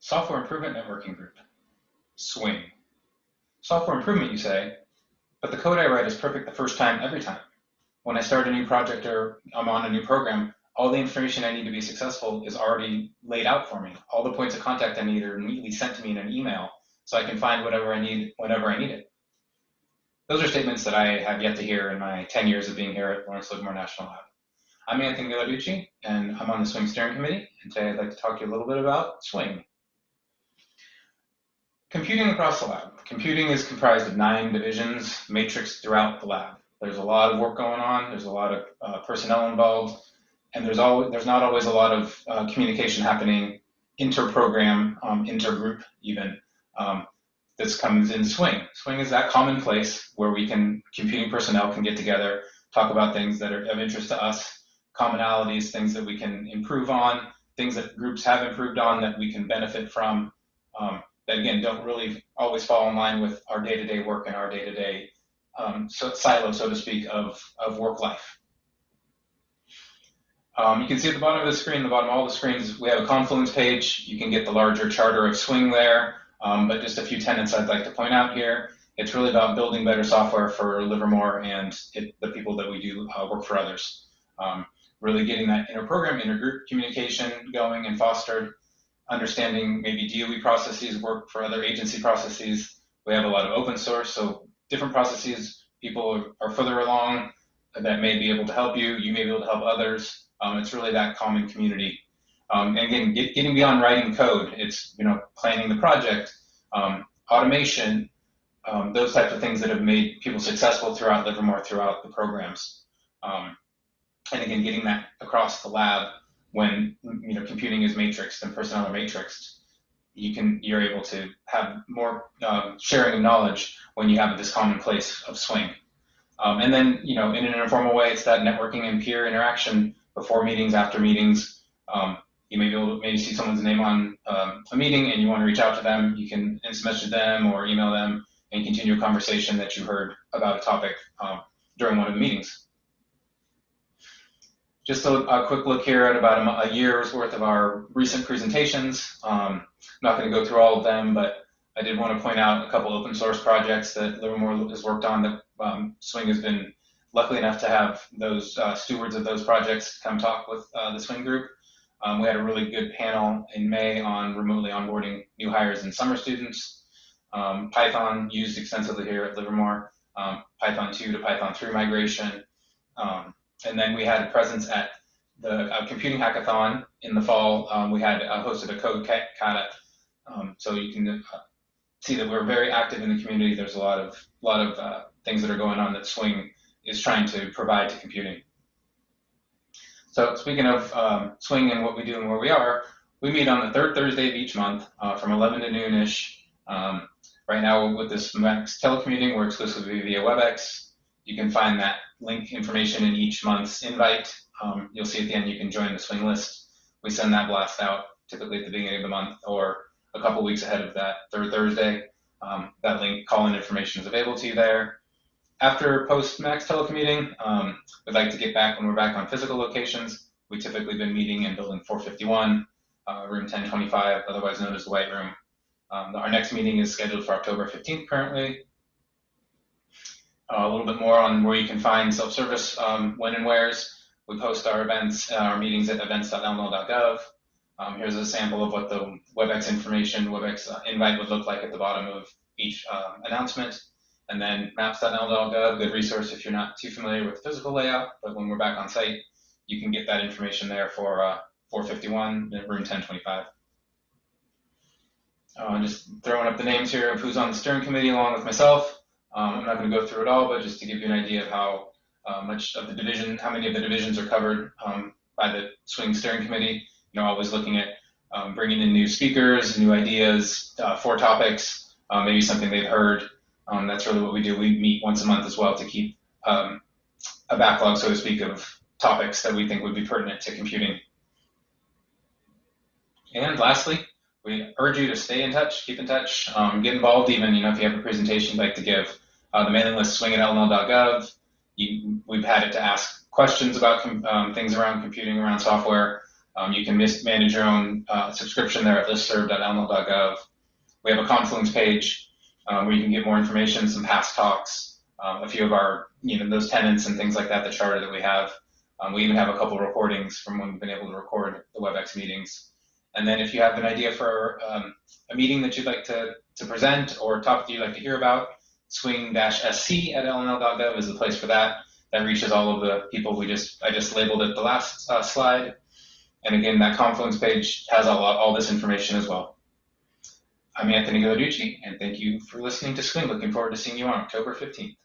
Software Improvement Networking Group, SWING. Software improvement, you say, but the code I write is perfect the first time, every time. When I start a new project or I'm on a new program, all the information I need to be successful is already laid out for me. All the points of contact I need are immediately sent to me in an email, so I can find whatever I need whenever I need it. Those are statements that I have yet to hear in my 10 years of being here at Lawrence Livermore National Lab. I'm Anthony Villaducci, and I'm on the SWING steering committee, and today I'd like to talk to you a little bit about SWING. Computing across the lab. Computing is comprised of 9 divisions matrixed throughout the lab. There's a lot of work going on, there's a lot of personnel involved, and there's not always a lot of communication happening inter-program, inter-group even. This comes in SWING. SWING is that common place where computing personnel can get together, talk about things that are of interest to us, commonalities, things that we can improve on, things that groups have improved on that we can benefit from, that again don't really always fall in line with our day-to-day work and our day-to-day silo, so to speak, of work life. You can see at the bottom of the screen, the bottom of all the screens, we have a Confluence page. You can get the larger charter of SWING there. But just a few tenets I'd like to point out here. It's really about building better software for Livermore and the people that we do work for others. Really getting that inter-program, inter-group communication going and fostered, understanding maybe DOE processes work for other agency processes. We have a lot of open source, so different processes, people are further along that may be able to help you. You may be able to help others. It's really that common community. And again, getting beyond writing code, it's planning the project, automation, those types of things that have made people successful throughout Livermore, throughout the programs. And again, getting that across the lab when computing is matrixed and personnel are matrixed, you're able to have more sharing of knowledge when you have this common place of SWING. And then in an informal way, it's that networking and peer interaction before meetings, after meetings. You may be able to maybe see someone's name on a meeting and you want to reach out to them. You can instant message them or email them and continue a conversation that you heard about a topic during one of the meetings. Just a quick look here at about a year's worth of our recent presentations. I'm not going to go through all of them, but I did want to point out a couple open source projects that Livermore has worked on that SWING has been lucky enough to have those stewards of those projects come talk with the SWING group. We had a really good panel in May on remotely onboarding new hires and summer students. Python used extensively here at Livermore, Python 2 to Python 3 migration. And then we had a presence at the computing hackathon in the fall. We had hosted a code kata, so you can see that we're very active in the community. There's a lot of things that are going on that SWING is trying to provide to computing. So speaking of SWING and what we do and where we are, we meet on the third Thursday of each month from 11 to noon-ish. Right now with this Max telecommuting, we're exclusively via WebEx. You can find that link information in each month's invite. You'll see at the end you can join the SWING list. We send that blast out typically at the beginning of the month or a couple weeks ahead of that third Thursday. That link call-in information is available to you there. After post-Max telecommuting, we'd like to get back when we're back on physical locations. We typically been meeting in building 451, room 1025, otherwise known as the White Room. Our next meeting is scheduled for October 15th currently. A little bit more on where you can find self-service when and wheres. We post our events, our meetings at events.lnl.gov. Here's a sample of what the WebEx information, WebEx invite would look like at the bottom of each announcement. And then maps.lnl.gov, good resource if you're not too familiar with the physical layout, but when we're back on site, you can get that information there for 451, room 1025. Just throwing up the names here of who's on the steering committee along with myself. I'm not going to go through it all, but just to give you an idea of how much of the division, how many of the divisions are covered by the SWING steering committee. Always looking at bringing in new speakers, new ideas for topics, maybe something they've heard. That's really what we do. We meet once a month as well to keep a backlog, so to speak, of topics that we think would be pertinent to computing. And lastly, we urge you to stay in touch, keep in touch, get involved even, if you have a presentation you'd like to give. The mailing list, swing@lnl.gov. We've had it to ask questions about things around computing, around software. You can manage your own subscription there at listserv.lml.gov. We have a Confluence page where you can get more information, some past talks, a few of our, those tenants and things like that, the charter that we have. We even have a couple recordings from when we've been able to record the WebEx meetings. And then if you have an idea for a meeting that you'd like to present or a topic you'd like to hear about, swing-sc@lml.gov is the place for that. That reaches all of the people I just labeled it the last slide. And again, that Confluence page has all this information as well. I'm Anthony Gallarducci, and thank you for listening to Swing. Looking forward to seeing you on October 15th.